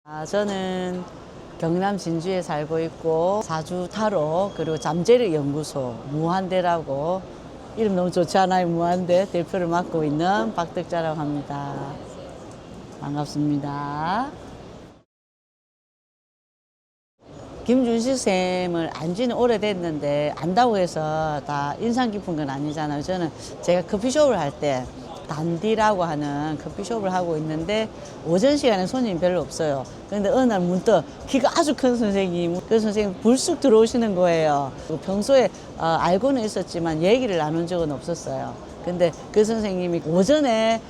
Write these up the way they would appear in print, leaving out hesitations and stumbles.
저는 경남 진주에 살고 있고 사주 타로 그리고 잠재력 연구소 무한대라고 이름 너무 좋지 않아요? 무한대 대표를 맡고 있는 박덕자라고 합니다. 반갑습니다. 김준식 쌤을 안 지는 오래됐는데 안다고 해서 다 인상 깊은 건 아니잖아요. 저는 제가 커피숍을 할 때 단디라고 하는 커피숍을 하고 있는데 오전 시간에 손님이 별로 없어요. 그런데 어느 날 문득 키가 아주 큰 선생님, 그 선생님 불쑥 들어오시는 거예요. 평소에 알고는 있었지만 얘기를 나눈 적은 없었어요. 근데 그 선생님이 오전에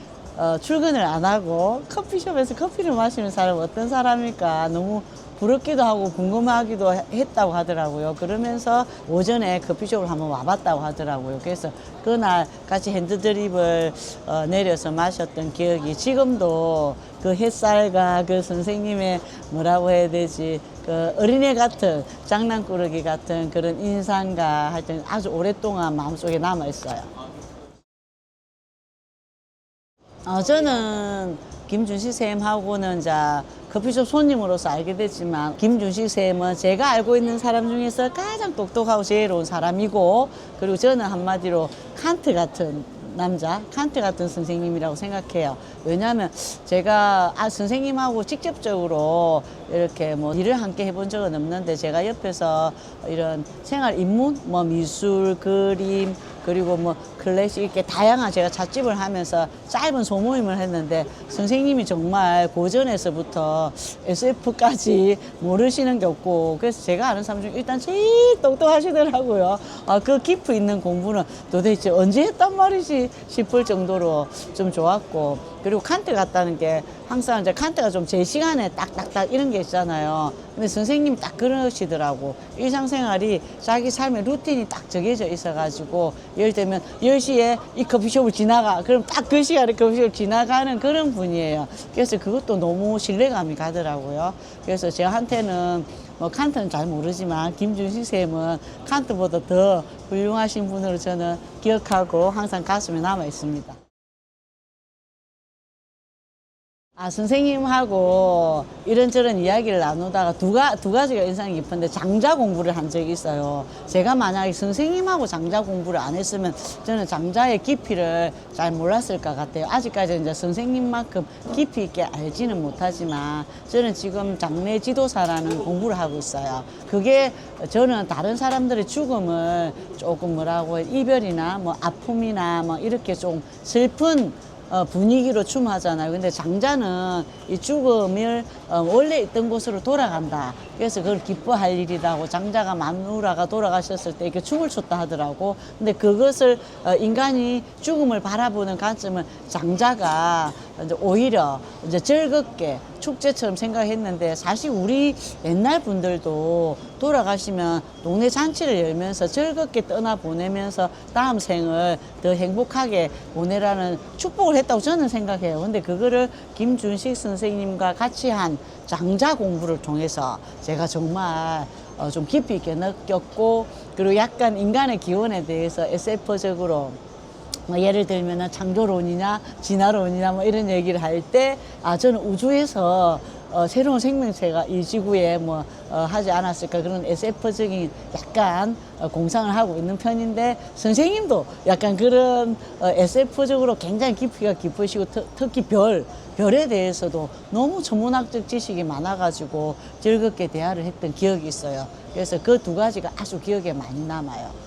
출근을 안 하고 커피숍에서 커피를 마시는 사람 어떤 사람일까 너무 부럽기도 하고 궁금하기도 했다고 하더라고요. 그러면서 오전에 커피숍을 한번 와봤다고 하더라고요. 그래서 그날 같이 핸드드립을 내려서 마셨던 기억이 지금도 그 햇살과 그 선생님의 뭐라고 해야 되지 그 어린애 같은 장난꾸러기 같은 그런 인상과 하여튼 아주 오랫동안 마음속에 남아있어요. 저는 김준식 쌤하고는 이제 커피숍 손님으로서 알게 됐지만 김준식 쌤은 제가 알고 있는 사람 중에서 가장 똑똑하고 지혜로운 사람이고 그리고 저는 한마디로 칸트 같은 남자, 칸트 같은 선생님이라고 생각해요. 왜냐하면 제가 선생님하고 직접적으로 이렇게 뭐 일을 함께 해본 적은 없는데 제가 옆에서 이런 생활 입문, 뭐 미술, 그림, 그리고 뭐 클래식 이렇게 다양한 제가 찻집을 하면서 짧은 소모임을 했는데 선생님이 정말 고전에서부터 SF까지 모르시는 게 없고 그래서 제가 아는 사람 중에 일단 제일 똑똑하시더라고요. 그 깊이 있는 공부는 도대체 언제 했단 말이지 싶을 정도로 좀 좋았고 그리고 칸트 같다는 게 항상 이제 칸트가 좀 제 시간에 딱딱딱 이런 게 있잖아요. 근데 선생님이 딱 그러시더라고. 일상생활이 자기 삶의 루틴이 딱 정해져 있어가지고 예를 들면 10시에 이 커피숍을 지나가. 그럼 딱 그 시간에 커피숍을 지나가는 그런 분이에요. 그래서 그것도 너무 신뢰감이 가더라고요. 그래서 저한테는 뭐 칸트는 잘 모르지만 김준식 쌤은 칸트보다 더 훌륭하신 분으로 저는 기억하고 항상 가슴에 남아 있습니다. 선생님하고 이런저런 이야기를 나누다가 두 가지가 인상이 깊은데 장자 공부를 한 적이 있어요. 제가 만약에 선생님하고 장자 공부를 안 했으면 저는 장자의 깊이를 잘 몰랐을 것 같아요. 아직까지 이제 선생님만큼 깊이 있게 알지는 못하지만 저는 지금 장례 지도사라는 공부를 하고 있어요. 그게 저는 다른 사람들의 죽음을 조금 뭐라고 해, 이별이나 뭐 아픔이나 뭐 이렇게 좀 슬픈 분위기로 춤하잖아요. 근데 장자는 이 죽음을 원래 있던 곳으로 돌아간다. 그래서 그걸 기뻐할 일이라고 장자가 마누라가 돌아가셨을 때 이렇게 춤을 췄다 하더라고. 근데 그것을 인간이 죽음을 바라보는 관점은 장자가 이제 오히려 이제 즐겁게 축제처럼 생각했는데 사실 우리 옛날 분들도 돌아가시면 동네 잔치를 열면서 즐겁게 떠나보내면서 다음 생을 더 행복하게 보내라는 축복을 했다고 저는 생각해요. 근데 그거를 김준식 선생님과 같이 한 장자 공부를 통해서 제가 정말 좀 깊이 있게 느꼈고 그리고 약간 인간의 기원에 대해서 SF적으로 뭐 예를 들면 창조론이냐 진화론이냐 뭐 이런 얘기를 할 때 저는 우주에서 새로운 생명체가 이 지구에 뭐 하지 않았을까 그런 SF적인 약간 공상을 하고 있는 편인데 선생님도 약간 그런 SF적으로 굉장히 깊이가 깊으시고 특히 별에 대해서도 너무 천문학적 지식이 많아가지고 즐겁게 대화를 했던 기억이 있어요. 그래서 그 두 가지가 아주 기억에 많이 남아요.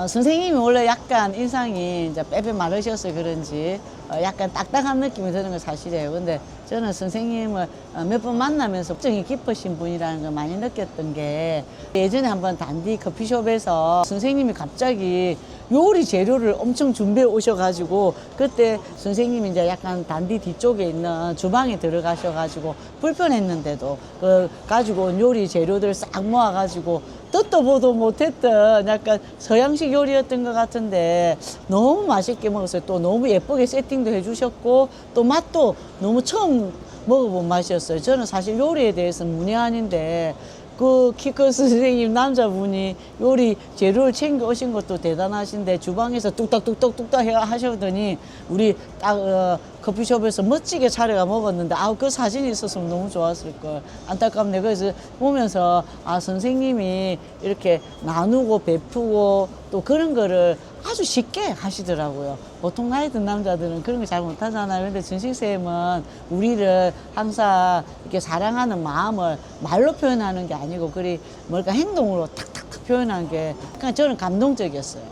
선생님이 원래 약간 인상이 이제 빼빼 마르셔서 그런지 약간 딱딱한 느낌이 드는 건 사실이에요. 근데 저는 선생님을 몇 번 만나면서 정이 깊으신 분이라는 걸 많이 느꼈던 게 예전에 한번 단디 커피숍에서 선생님이 갑자기 요리 재료를 엄청 준비해 오셔가지고 그때 선생님이 이제 약간 단디 뒤쪽에 있는 주방에 들어가셔가지고 불편했는데도 그 가지고 온 요리 재료들 싹 모아가지고 듣도 보도 못했던 약간 서양식 요리였던 것 같은데 너무 맛있게 먹었어요. 또 너무 예쁘게 세팅도 해주셨고 또 맛도 너무 처음 먹어본 맛이었어요. 저는 사실 요리에 대해서는 문외한인데 그 키 큰 선생님 남자분이 요리 재료를 챙겨 오신 것도 대단하신데 주방에서 뚝딱뚝딱뚝딱 하시더니 우리 딱 커피숍에서 멋지게 차려가 먹었는데 그 사진이 있었으면 너무 좋았을 걸. 안타깝네. 그래서 보면서 선생님이 이렇게 나누고 베푸고 또 그런 거를 아주 쉽게 하시더라고요. 보통 나이 든 남자들은 그런 거 잘 못하잖아요. 근데 준식쌤은 우리를 항상 이렇게 사랑하는 마음을 말로 표현하는 게 아니고 그리 뭘까 행동으로 탁탁탁 표현한 게 그냥 저는 감동적이었어요.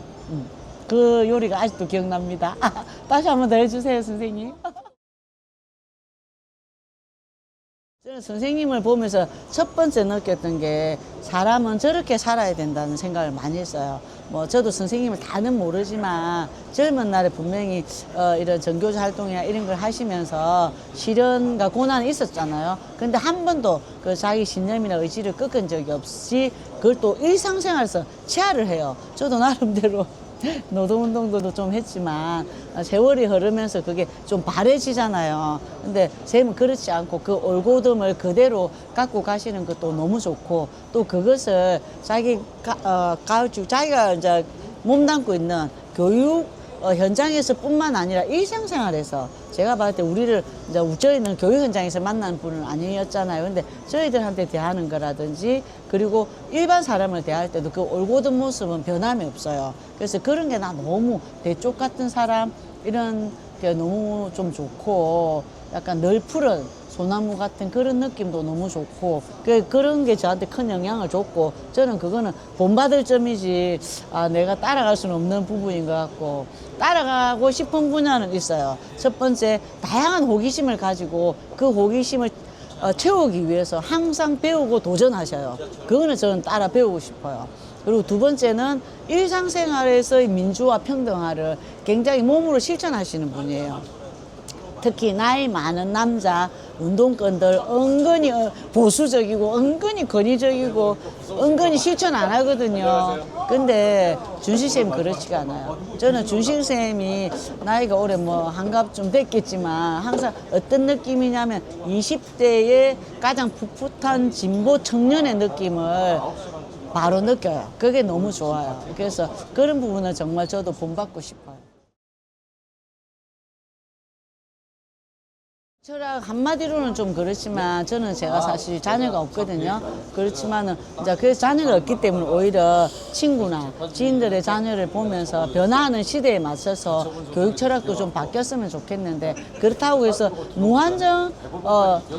그 요리가 아직도 기억납니다. 다시 한번 더 해주세요, 선생님. 저는 선생님을 보면서 첫 번째 느꼈던 게 사람은 저렇게 살아야 된다는 생각을 많이 했어요. 뭐 저도 선생님을 다는 모르지만 젊은 날에 분명히 이런 전교조 활동이나 이런 걸 하시면서 시련과 고난이 있었잖아요. 근데 한 번도 그 자기 신념이나 의지를 꺾은 적이 없이 그걸 또 일상생활에서 체화를 해요. 저도 나름대로 노동운동도 좀 했지만 세월이 흐르면서 그게 좀 바래지잖아요. 근데 쌤은 그렇지 않고 그 올곧음을 그대로 갖고 가시는 것도 너무 좋고 또 그것을 자기가 이제 몸담고 있는 교육 현장에서 뿐만 아니라 일상생활에서 제가 봤을 때 우리를 이제 저희는 교육 현장에서 만나는 분은 아니었잖아요. 근데 저희들한테 대하는 거라든지 그리고 일반 사람을 대할 때도 그 올곧은 모습은 변함이 없어요. 그래서 그런 게 나 너무 대쪽 같은 사람 이런 게 너무 좀 좋고 약간 늘 푸른 소나무 같은 그런 느낌도 너무 좋고 그런 게 저한테 큰 영향을 줬고 저는 그거는 본받을 점이지 내가 따라갈 수는 없는 부분인 것 같고 따라가고 싶은 분야는 있어요. 첫 번째 다양한 호기심을 가지고 그 호기심을 채우기 위해서 항상 배우고 도전하셔요. 그거는 저는 따라 배우고 싶어요. 그리고 두 번째는 일상생활에서의 민주화 평등화를 굉장히 몸으로 실천하시는 분이에요. 특히 나이 많은 남자 운동권들 은근히 보수적이고 은근히 권위적이고 은근히 실천 안 하거든요. 근데 준식쌤 그렇지가 않아요. 저는 준식쌤이 나이가 올해 뭐 한갑 좀 됐겠지만 항상 어떤 느낌이냐면 20대의 가장 풋풋한 진보 청년의 느낌을 바로 느껴요. 그게 너무 좋아요. 그래서 그런 부분은 정말 저도 본받고 싶어요. 철학 한마디로는 좀 그렇지만 저는 제가 사실 자녀가 없거든요. 그렇지만은 이제 그래서 자녀가 없기 때문에 오히려 친구나 지인들의 자녀를 보면서 변화하는 시대에 맞춰서 교육 철학도 좀 바뀌었으면 좋겠는데 그렇다고 해서 무한정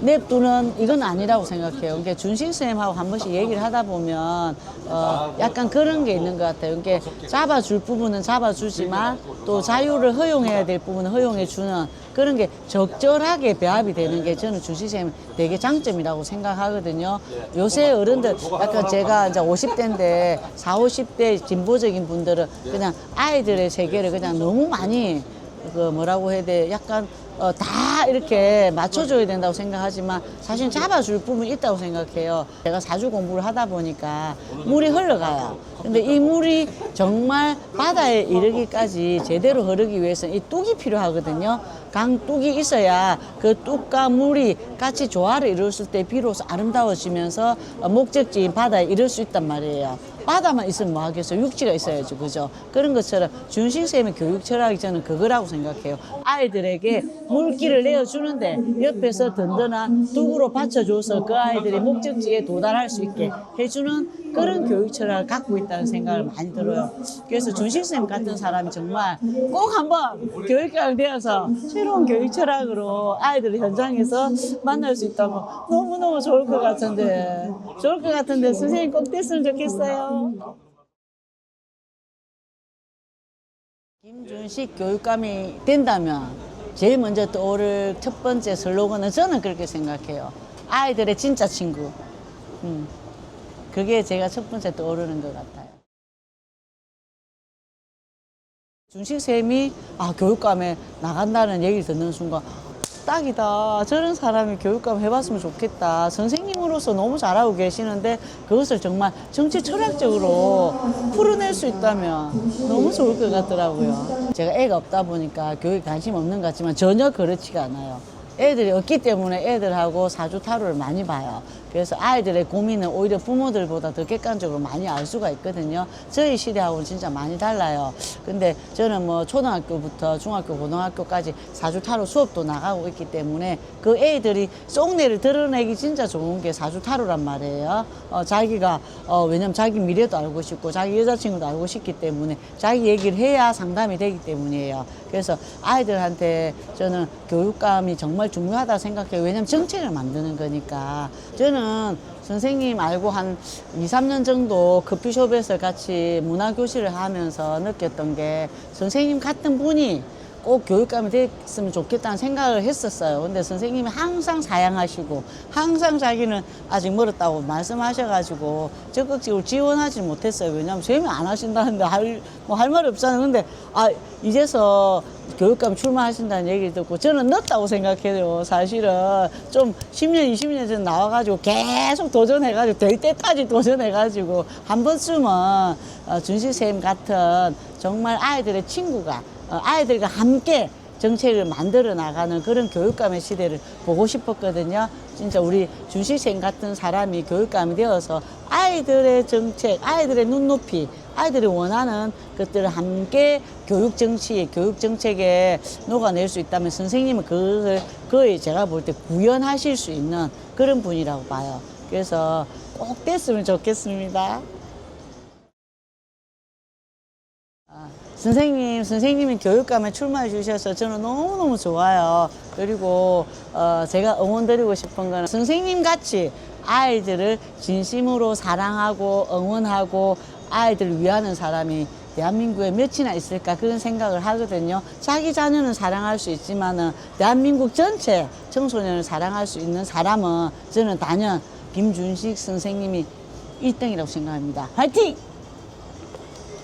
냅두는 이건 아니라고 생각해요. 이게 준식 쌤하고 한 번씩 얘기를 하다 보면 약간 그런 게 있는 것 같아요. 이게 잡아줄 부분은 잡아주지만 또 자유를 허용해야 될 부분은 허용해주는 그런 게 적절하게 배합이 되는 게 저는 준식쌤 되게 장점이라고 생각하거든요. 요새 어른들 약간 제가 이제 50대인데 40, 50대 진보적인 분들은 그냥 아이들의 세계를 그냥 너무 많이 그 뭐라고 해야 돼 약간 다 이렇게 맞춰줘야 된다고 생각하지만 사실 잡아줄 부분이 있다고 생각해요. 제가 사주 공부를 하다 보니까 물이 흘러가요. 근데 이 물이 정말 바다에 이르기까지 제대로 흐르기 위해서는 이 뚝이 필요하거든요. 강뚝이 있어야 그 뚝과 물이 같이 조화를 이뤘을 때 비로소 아름다워지면서 목적지인 바다에 이를 수 있단 말이에요. 바다만 있으면 뭐 하겠어요? 육지가 있어야죠. 그죠? 그런 것처럼 준식쌤의 교육 철학이 저는 그거라고 생각해요. 아이들에게 물길을 내어주는데 옆에서 든든한 뚝으로 받쳐줘서 그 아이들이 목적지에 도달할 수 있게 해주는 그런 교육 철학을 갖고 있다는 생각을 많이 들어요. 그래서 준식쌤 같은 사람이 정말 꼭 한번 교육가가 되어서 새로운 교육 철학으로 아이들 현장에서 만날 수 있다면 너무너무 좋을 것 같은데 선생님 꼭 됐으면 좋겠어요. 김준식 교육감이 된다면 제일 먼저 떠오를 첫 번째 슬로건은 저는 그렇게 생각해요. 아이들의 진짜 친구. 그게 제가 첫 번째 떠오르는 것 같아요. 준식쌤이 교육감에 나간다는 얘기를 듣는 순간 딱이다. 저런 사람이 교육감 해봤으면 좋겠다. 선생님으로서 너무 잘하고 계시는데 그것을 정말 정치 철학적으로 풀어낼 수 있다면 너무 좋을 것 같더라고요. 제가 애가 없다 보니까 교육에 관심 없는 것 같지만 전혀 그렇지가 않아요. 애들이 없기 때문에 애들하고 사주 타로를 많이 봐요. 그래서 아이들의 고민은 오히려 부모들보다 더 객관적으로 많이 알 수가 있거든요. 저희 시대하고는 진짜 많이 달라요. 근데 저는 뭐 초등학교부터 중학교, 고등학교까지 사주타로 수업도 나가고 있기 때문에 그 애들이 속내를 드러내기 진짜 좋은 게 사주타로란 말이에요. 자기가 왜냐면 자기 미래도 알고 싶고 자기 여자친구도 알고 싶기 때문에 자기 얘기를 해야 상담이 되기 때문이에요. 그래서 아이들한테 저는 교육감이 정말 중요하다 생각해요. 왜냐면 정책을 만드는 거니까. 저는 선생님 알고 한 2, 3년 정도 커피숍에서 같이 문화교실을 하면서 느꼈던 게 선생님 같은 분이 꼭 교육감이 됐으면 좋겠다는 생각을 했었어요. 근데 선생님이 항상 사양하시고 항상 자기는 아직 멀었다고 말씀하셔가지고 적극적으로 지원하지 못했어요. 왜냐하면 재미 안 하신다는데 할 말 없잖아요. 근데 이제서 교육감 출마하신다는 얘기를 듣고 저는 늦다고 생각해요. 사실은 좀 10년, 20년 전 나와가지고 계속 도전해가지고 될 때까지 도전해가지고 한 번쯤은 준식 쌤 같은 정말 아이들의 친구가 아이들과 함께 정책을 만들어 나가는 그런 교육감의 시대를 보고 싶었거든요. 진짜 우리 준식생 같은 사람이 교육감이 되어서 아이들의 정책, 아이들의 눈높이, 아이들이 원하는 것들을 함께 교육 정책에 녹아낼 수 있다면 선생님은 그걸 거의 제가 볼 때 구현하실 수 있는 그런 분이라고 봐요. 그래서 꼭 됐으면 좋겠습니다. 선생님이 교육감에 출마해 주셔서 저는 너무너무 좋아요. 그리고 제가 응원드리고 싶은 거는 선생님 같이 아이들을 진심으로 사랑하고 응원하고 아이들을 위하는 사람이 대한민국에 몇이나 있을까 그런 생각을 하거든요. 자기 자녀는 사랑할 수 있지만은 대한민국 전체 청소년을 사랑할 수 있는 사람은 저는 단연 김준식 선생님이 1등이라고 생각합니다. 화이팅!